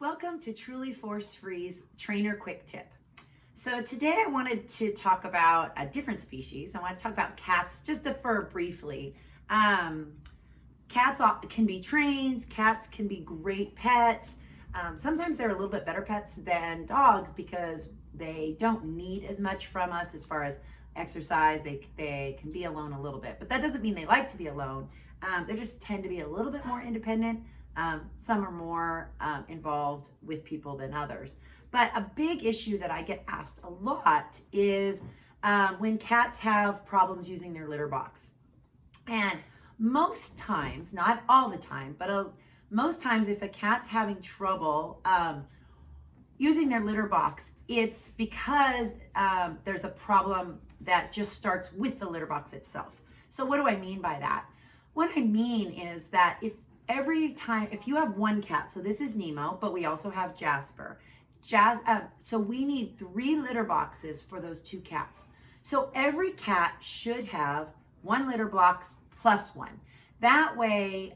Welcome to Truly Force Free's Trainer Quick Tip. So today I wanted to talk about a different species. I want to talk about cats just for briefly. Cats can be trained, cats can be great pets. Sometimes they're a little bit better pets than dogs because they don't need as much from us as far as exercise. They can be alone a little bit, but that doesn't mean they like to be alone. They just tend to be a little bit more independent. Some are more involved with people than others. But a big issue that I get asked a lot is when cats have problems using their litter box. And most times, not all the time, but most times if a cat's having trouble using their litter box, it's because there's a problem that just starts with the litter box itself. So what do I mean by that? What I mean is that if you have one cat, so this is Nemo, but we also have Jasper. So we need 3 litter boxes for those 2 cats. So every cat should have 1 litter box plus 1. That way,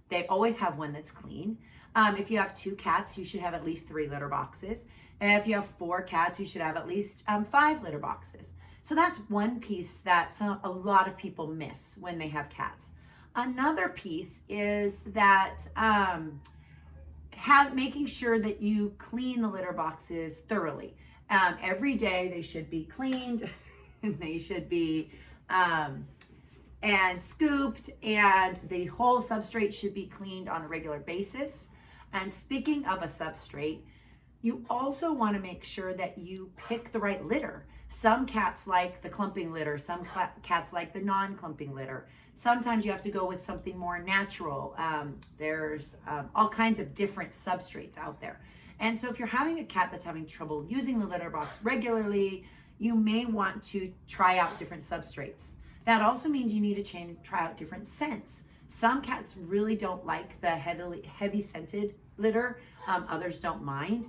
they always have one that's clean. If you have 2 cats, you should have at least 3 litter boxes. And if you have 4 cats, you should have at least 5 litter boxes. So that's one piece that a lot of people miss when they have cats. Another piece is that making sure that you clean the litter boxes thoroughly. Every day they should be cleaned, they should be and scooped, and the whole substrate should be cleaned on a regular basis. And speaking of a substrate, you also want to make sure that you pick the right litter. Some cats like the clumping litter, some cats like the non-clumping litter. Sometimes you have to go with something more natural. There's all kinds of different substrates out there. And so if you're having a cat that's having trouble using the litter box regularly, you may want to try out different substrates. That also means you need to try out different scents. Some cats really don't like the heavy scented litter. Others don't mind.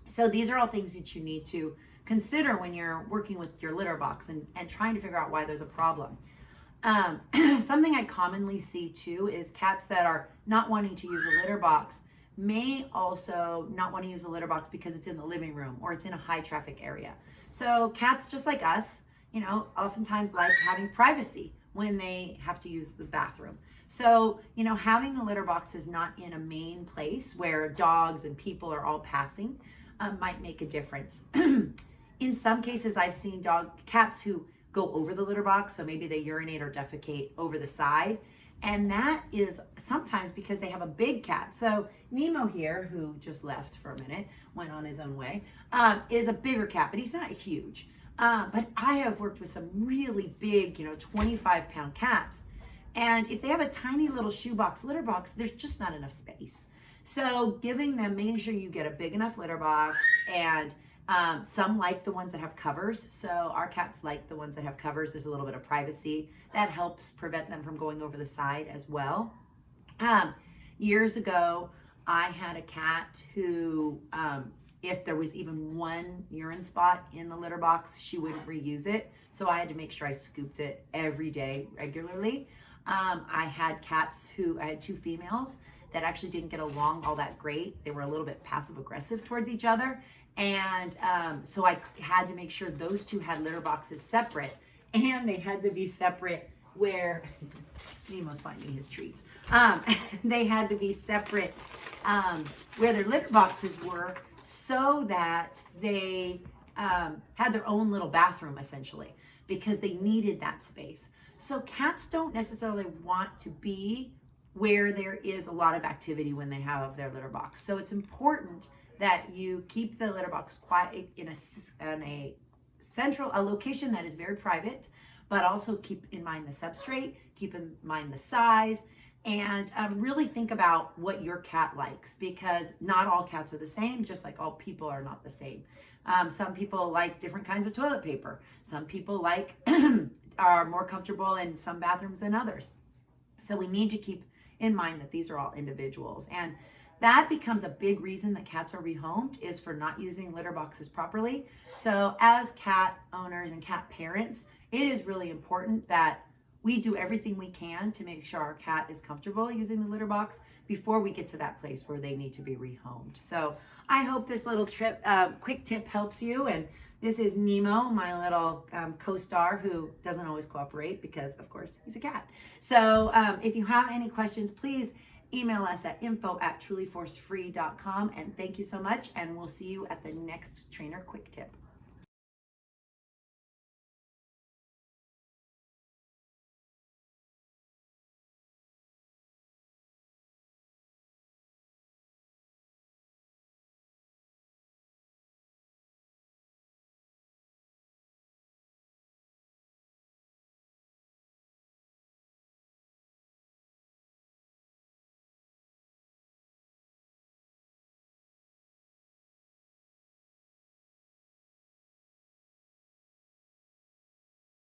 So these are all things that you need to consider when you're working with your litter box and trying to figure out why there's a problem. Something I commonly see too is cats that are not wanting to use a litter box may also not want to use a litter box because it's in the living room or it's in a high traffic area. So cats, just like us, oftentimes like having privacy when they have to use the bathroom. So, having the litter box is not in a main place where dogs and people are all passing might make a difference. In some cases, I've seen cats who go over the litter box, so maybe they urinate or defecate over the side, and that is sometimes because they have a big cat. So Nemo here, who just left for a minute, went on his own way, is a bigger cat, but he's not huge. But I have worked with some really big, 25-pound cats, and if they have a tiny little shoebox litter box, there's just not enough space. So making sure you get a big enough litter box, and some like the ones that have covers. So our cats like the ones that have covers. There's a little bit of privacy. That helps prevent them from going over the side as well. Years ago, I had a cat who, if there was even one urine spot in the litter box, she wouldn't reuse it. So I had to make sure I scooped it every day regularly. I had 2 females that actually didn't get along all that great. They were a little bit passive aggressive towards each other. And so I had to make sure those 2 had litter boxes separate, and they had to be separate where Nemo's finding his treats. They had to be separate where their litter boxes were so that they had their own little bathroom essentially, because they needed that space. So cats don't necessarily want to be where there is a lot of activity when they have their litter box. So it's important that you keep the litter box quiet in a location that is very private, but also keep in mind the substrate, keep in mind the size, and really think about what your cat likes, because not all cats are the same, just like all people are not the same. Some people like different kinds of toilet paper. Some people are more comfortable in some bathrooms than others. So we need to keep in mind that these are all individuals. And that becomes a big reason that cats are rehomed, is for not using litter boxes properly. So as cat owners and cat parents, it is really important that we do everything we can to make sure our cat is comfortable using the litter box before we get to that place where they need to be rehomed. So I hope this little quick tip helps you. And this is Nemo, my little co-star who doesn't always cooperate because, of course, he's a cat. So if you have any questions, please email us at info@trulyforcefree.com. And thank you so much. And we'll see you at the next Trainer Quick Tip.